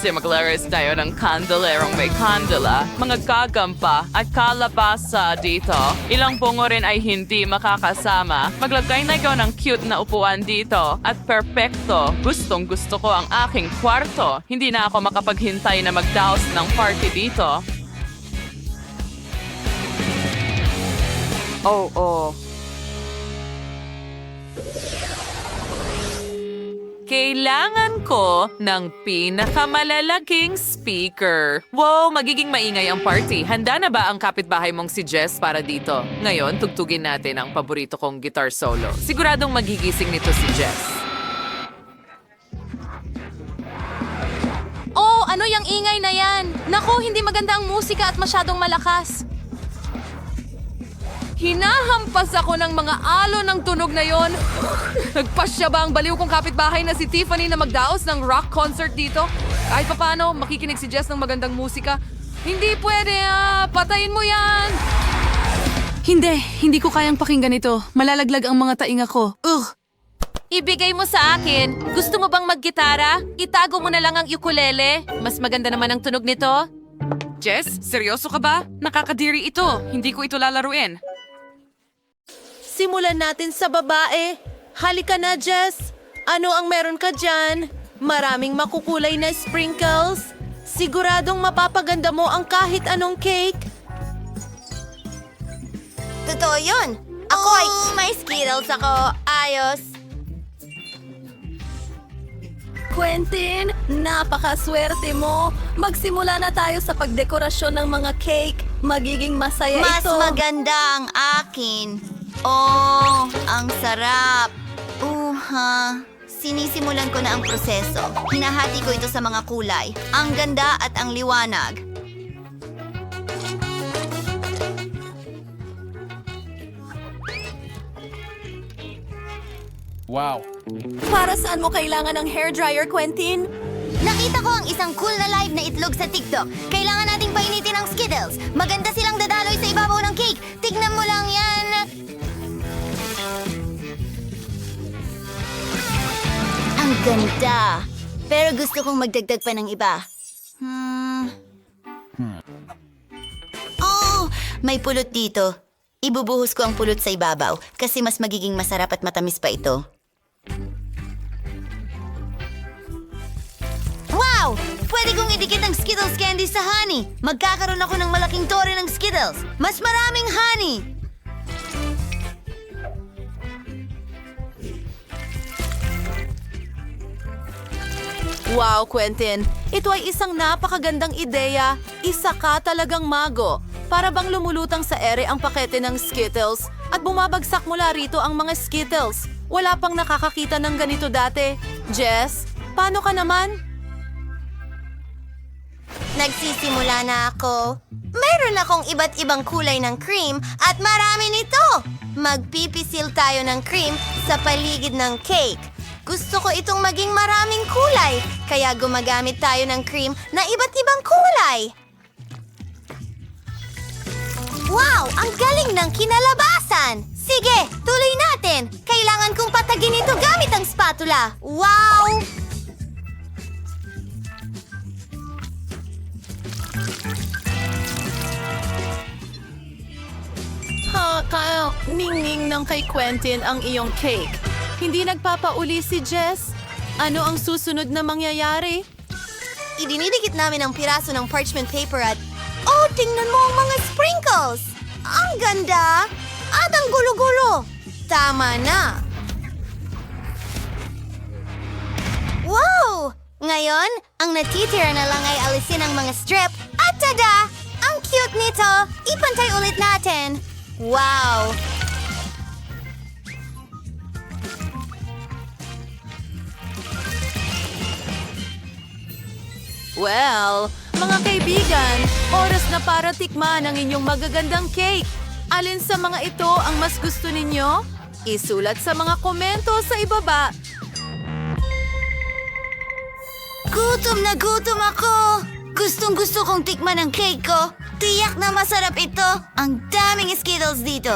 Maglaris tayo ng kandelerong may kandela, mga gagampa at kalabasa dito. Ilang pungo rin ay hindi makakasama. Maglagay na ikaw ng cute na upuan dito at perpekto. Gustong gusto ko ang aking kwarto. Hindi na ako makapaghintay na magdaos ng party dito. Kailangan ko ng pinakamalalaking speaker. Wow, magiging maingay ang party. Handa na ba ang kapitbahay mong si Jess para dito? Ngayon, tugtugin natin ang paborito kong guitar solo. Siguradong magigising nito si Jess. Oh, ano yung ingay na yan? Naku, hindi maganda ang musika at masyadong malakas. Hinahampas ako ng mga alo ng tunog na yon. Nagpasya ba ang baliw kong kapitbahay na si Tiffany na magdaos ng rock concert dito? Kahit papaano, makikinig si Jess ng magandang musika. Hindi pwede, patayin mo yan! Hindi ko kayang pakinggan ito. Malalaglag ang mga tainga ko. Ugh! Ibigay mo sa akin. Gusto mo bang maggitara? Itago mo na lang ang ukulele. Mas maganda naman ang tunog nito. Jess, seryoso ka ba? Nakakadiri ito. Hindi ko ito lalaruin. Simulan natin sa babae. Halika na, Jess. Ano ang meron ka dyan? Maraming makukulay na sprinkles. Siguradong mapapaganda mo ang kahit anong cake. Totoo yun. Ako ay may Skittles ako. Ayos. Quentin, napakaswerte mo. Magsimula na tayo sa pagdekorasyon ng mga cake. Magiging masaya Mas ito. maganda ang akin. Oh, ang sarap. Sinisimulan ko na ang proseso. Hinahati ko ito sa mga kulay. Ang ganda at ang liwanag. Wow. Para saan mo kailangan ng hairdryer, Quentin? Nakita ko ang isang cool na live na itlog sa TikTok. Kailangan nating painitin ang Skittles. Maganda silang dadaloy sa ibabaw ng cake. Tignan mo lang yan. Ang ganda. Pero gusto kong magdagdag pa ng iba. Oh, may pulot dito. Ibubuhos ko ang pulot sa ibabaw kasi mas magiging masarap at matamis pa ito. Wow! Pwede kong idikit ang Skittles candy sa honey. Magkakaroon ako ng malaking tore ng Skittles. Mas maraming honey. Wow, Quentin. Ito ay isang napakagandang ideya. Isa ka talagang mago. Para bang lumulutang sa ere ang pakete ng Skittles at bumabagsak mula rito ang mga Skittles. Wala pang nakakakita ng ganito dati. Jess, paano ka naman? Nagsisimula na ako. Mayroon akong iba't ibang kulay ng cream at marami nito. Magpipisil tayo ng cream sa paligid ng cake. Gusto ko itong maging maraming kulay, kaya gumagamit tayo ng cream na iba't ibang kulay. Wow! Ang galing ng kinalabasan! Sige, tuloy natin! Kailangan kong patagin ito gamit ang spatula. Wow! Kaya ningning ng kay Quentin ang iyong cake. Hindi nagpapauli si Jess. Ano ang susunod na mangyayari? Idinidikit namin ang piraso ng parchment paper at... Oh, tingnan mo ang mga sprinkles! Ang ganda! At ang gulo-gulo! Tama na! Wow! Ngayon, ang natitira na lang ay alisin ang mga strip. At tada! Ang cute nito! Ipantay ulit natin! Wow! Well, mga kaibigan, oras na para tikman ang inyong magagandang cake. Alin sa mga ito ang mas gusto ninyo? Isulat sa mga komento sa ibaba. Gutom na gutom ako! Gustong gusto kong tikman ang cake ko. Tiyak na masarap ito. Ang daming Skittles dito.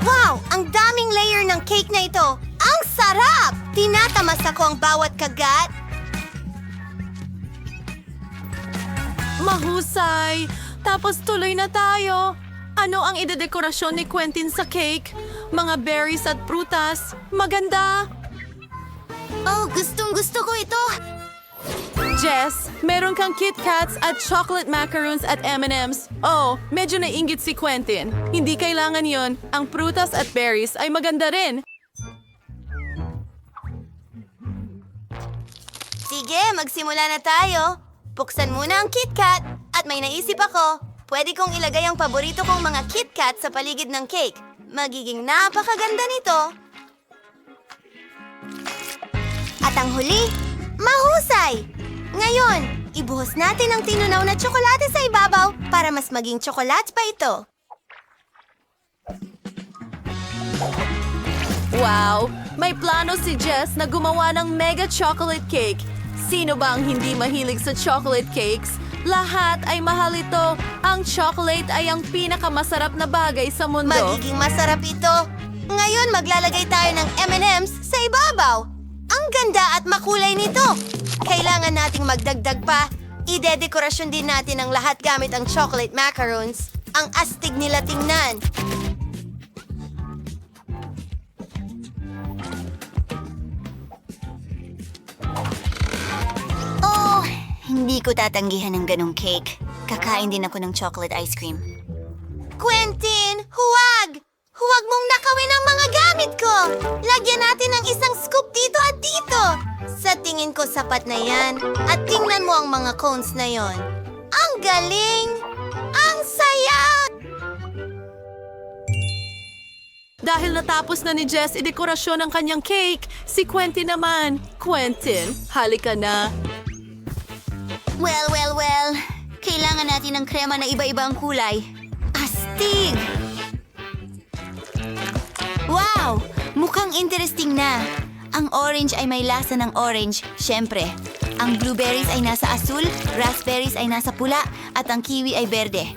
Wow! Ang daming layer ng cake na ito. Ang sarap! Tinatamas ako ang bawat kagat. Mahusay! Tapos tuloy na tayo. Ano ang idedekorasyon ni Quentin sa cake? Mga berries at prutas. Maganda! Oh, gustong gusto ko ito. Jess, meron kang Kit Kats at chocolate macaroons at M&M's. Oh, medyo nainggit si Quentin. Hindi kailangan yon. Ang prutas at berries ay maganda rin. Sige, magsimula na tayo. Buksan muna ang Kit Kat at may naisip ako. Pwede kong ilagay ang paborito kong mga Kit Kat sa paligid ng cake. Magiging napakaganda nito. At ang huli, mahusay! Ngayon, ibuhos natin ang tinunaw na tsokolate sa ibabaw para mas maging tsokolate pa ito. Wow! May plano si Jess na gumawa ng mega chocolate cake. Sino ba ang hindi mahilig sa chocolate cakes? Lahat ay mahal ito. Ang chocolate ay ang pinakamasarap na bagay sa mundo. Magiging masarap ito. Ngayon, maglalagay tayo ng M&M's sa ibabaw. Ang ganda at makulay nito. Kailangan nating magdagdag pa. Idedekorasyon din natin ang lahat gamit ang chocolate macaroons. Ang astig nila tingnan. Oh, hindi ko tatanggihan ng ganong cake. Kakain din ako ng chocolate ice cream. Quentin, huwag! Huwag mong nakawin ang mga gamit ko! Lagyan natin ng isang scoop dito at dito! Sa tingin ko sapat na yan. At tingnan mo ang mga cones na yon. Ang galing! Ang saya! Dahil natapos na ni Jess idekorasyon ang kanyang cake, si Quentin naman. Quentin, halika na. Well. Kailangan natin ng krema na iba-iba ang kulay. Astig! Wow! Mukhang interesting na. Ang orange ay may lasa ng orange, syempre. Ang blueberries ay nasa asul, raspberries ay nasa pula, at ang kiwi ay berde.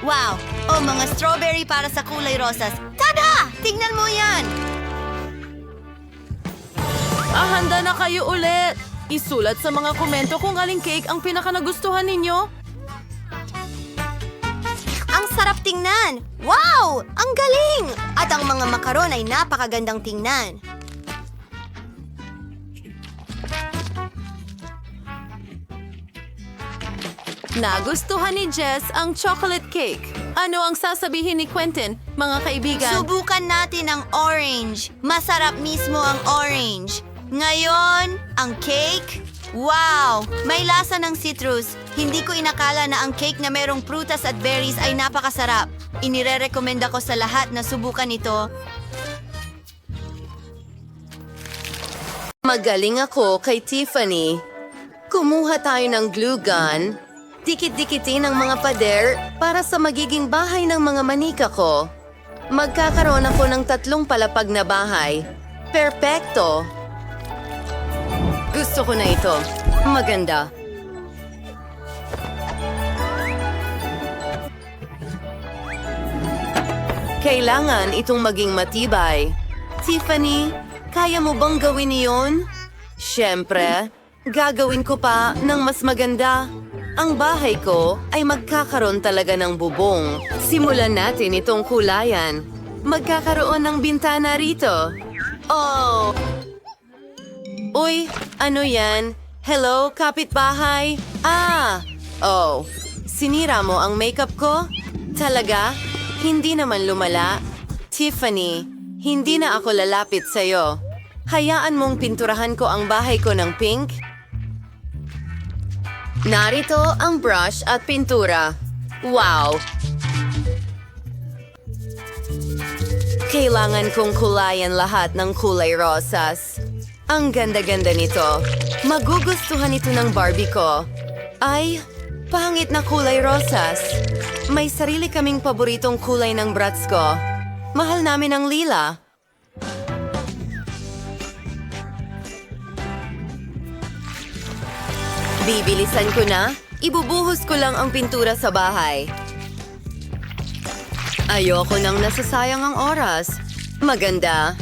Wow! O mga strawberry para sa kulay rosas. Tada! Tignan mo yan! Handa na kayo ulit. Isulat sa mga komento kung aling cake ang pinakanagustuhan ninyo. Ang sarap tingnan! Wow! Ang galing! At ang mga makaron ay napakagandang tingnan. Nagustuhan ni Jess ang chocolate cake. Ano ang sasabihin ni Quentin, mga kaibigan? Subukan natin ang orange. Masarap mismo ang orange. Ngayon, ang cake. Wow! May lasa ng citrus. Hindi ko inakala na ang cake na merong prutas at berries ay napakasarap. Inire-recommend ako sa lahat na subukan ito. Magaling ako kay Tiffany. Kumuha tayo ng glue gun. Dikit-dikitin ang mga pader para sa magiging bahay ng mga manika ko. Magkakaroon ako ng 3 palapag na bahay. Perpekto! Gusto ko na ito. Maganda. Kailangan itong maging matibay. Tiffany, kaya mo bang gawin iyon? Siyempre, gagawin ko pa ng mas maganda. Ang bahay ko ay magkakaroon talaga ng bubong. Simulan natin itong kulayan. Magkakaroon ng bintana rito. Oh! Uy, ano yan? Hello, kapitbahay? Oh, sinira mo ang makeup ko? Talaga? Hindi naman lumala. Tiffany, hindi na ako lalapit sa'yo. Hayaan mong pinturahan ko ang bahay ko ng pink? Narito ang brush at pintura. Wow! Kailangan kong kulayan lahat ng kulay rosas. Ang ganda-ganda nito. Magugustuhan ito ng Barbie ko. Ay, pangit na kulay rosas. May sarili kaming paboritong kulay ng brats ko. Mahal namin ang lila. Bibilisan ko na. Ibubuhos ko lang ang pintura sa bahay. Ayoko nang nasasayang ang oras. Maganda.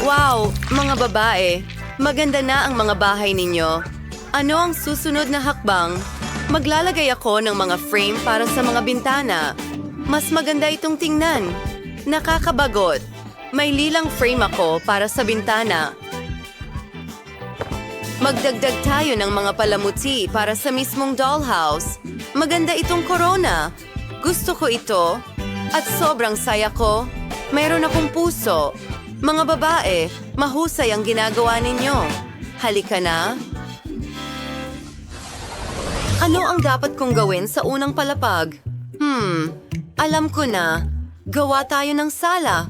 Wow, mga babae. Maganda na ang mga bahay ninyo. Ano ang susunod na hakbang? Maglalagay ako ng mga frame para sa mga bintana. Mas maganda itong tingnan. Nakakabagot. May lilang frame ako para sa bintana. Magdagdag tayo ng mga palamuti para sa mismong dollhouse. Maganda itong corona. Gusto ko ito. At sobrang saya ko. Meron akong puso. Mga babae, mahusay ang ginagawa ninyo. Halika na. Ano ang dapat kong gawin sa unang palapag? Alam ko na. Gawa tayo ng sala.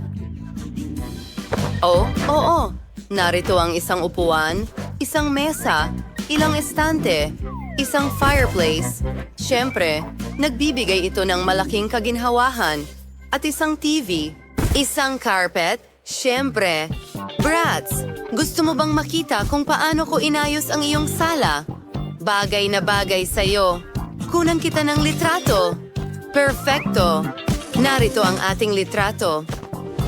Oh, oo. Narito ang isang upuan, isang mesa, ilang estante, isang fireplace. Siyempre, nagbibigay ito ng malaking kaginhawahan. At isang TV, isang carpet. Siyempre. Brats, gusto mo bang makita kung paano ko inayos ang iyong sala? Bagay na bagay sa'yo. Kunan kita ng litrato. Perfecto. Narito ang ating litrato.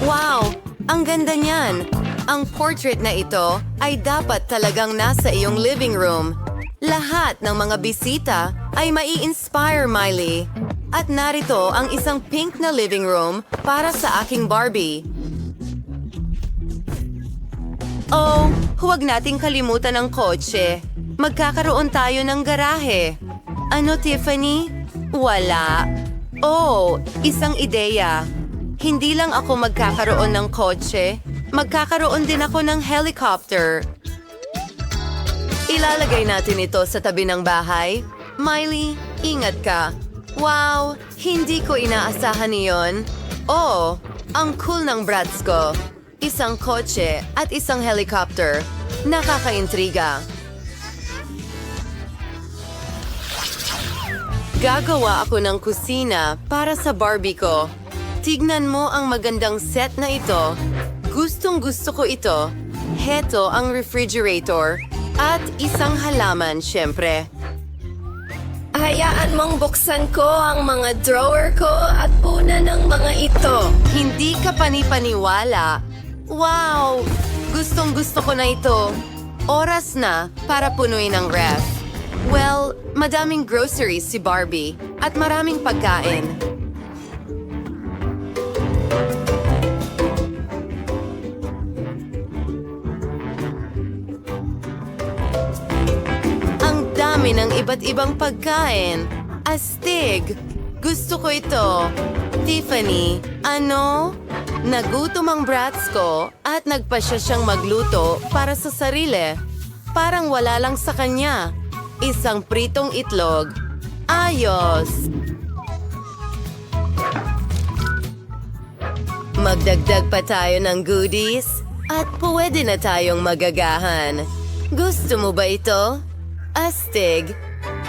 Wow, ang ganda niyan. Ang portrait na ito ay dapat talagang nasa iyong living room. Lahat ng mga bisita ay mai-inspire, Miley. At narito ang isang pink na living room para sa aking Barbie. Oh, huwag nating kalimutan ang kotse. Magkakaroon tayo ng garahe. Ano, Tiffany? Wala. Oh, isang ideya. Hindi lang ako magkakaroon ng kotse, magkakaroon din ako ng helicopter. Ilalagay natin ito sa tabi ng bahay. Miley, ingat ka. Wow, hindi ko inaasahan iyon. Oh, ang cool ng brats ko. Isang kotse at isang helicopter. Nakakaintriga. Gagawa ako ng kusina para sa Barbie ko. Tignan mo ang magandang set na ito. Gustong-gusto ko ito. Heto ang refrigerator at isang halaman, syempre. Hayaan mong buksan ko ang mga drawer ko at punan ng mga ito. Hindi ka panipaniwala. Wow! Gustong-gusto ko na ito. Oras na para punuin ang ref. Well, madaming groceries si Barbie at maraming pagkain. Ang dami ng iba't ibang pagkain. Astig! Gusto ko ito. Tiffany, ano? Nagutom ang brats ko at nagpasya siyang magluto para sa sarili. Parang wala lang sa kanya. Isang pritong itlog. Ayos! Magdagdag pa tayo ng goodies at pwede na tayong magagahan. Gusto mo ba ito? Astig!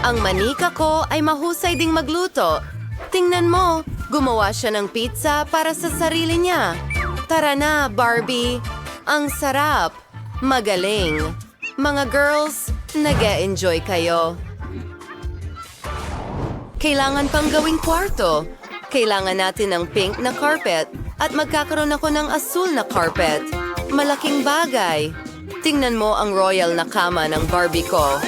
Ang manika ko ay mahusay ding magluto. Tingnan mo, gumawa siya ng pizza para sa sarili niya. Tara na, Barbie. Ang sarap. Magaling. Mga girls, nag-e-enjoy kayo. Kailangan pang gawing kwarto. Kailangan natin ng pink na carpet at magkakaroon ako ng asul na carpet. Malaking bagay. Tingnan mo ang royal na kama ng Barbie ko.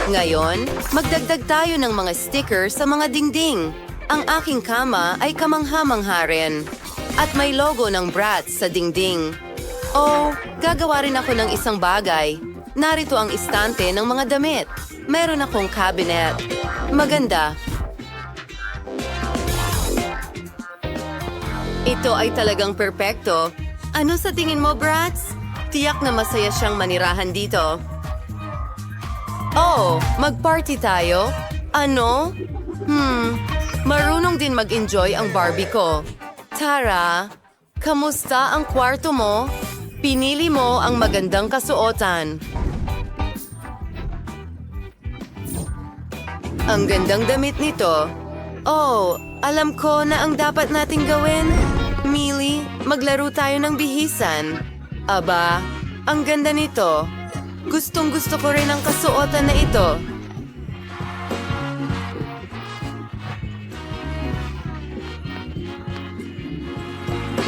Ngayon, magdagdag tayo ng mga sticker sa mga dingding. Ang aking kama ay kamangha-mangha rin. At may logo ng Bratz sa dingding. Oh, gagawa rin ako ng isang bagay. Narito ang istante ng mga damit. Meron akong cabinet. Maganda. Ito ay talagang perpekto. Ano sa tingin mo, Bratz? Tiyak na masaya siyang manirahan dito. Oh, mag-party tayo? Ano? Marunong din mag-enjoy ang Barbie ko. Tara, kamusta ang kwarto mo? Pinili mo ang magandang kasuotan. Ang gandang damit nito. Oh, alam ko na ang dapat nating gawin. Millie, maglaro tayo ng bihisan. Aba, ang ganda nito. Gustong-gusto ko rin ang kasuotan na ito.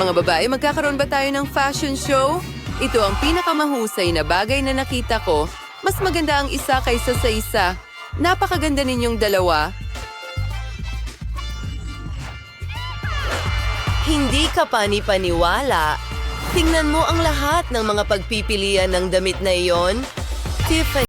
Mga babae, magkakaroon ba tayo ng fashion show? Ito ang pinakamahusay na bagay na nakita ko. Mas maganda ang isa kaysa sa isa. Napakaganda ninyong dalawa. Hindi ka pani-paniwala. Tingnan mo ang lahat ng mga pagpipilian ng damit na iyon. Tiffany.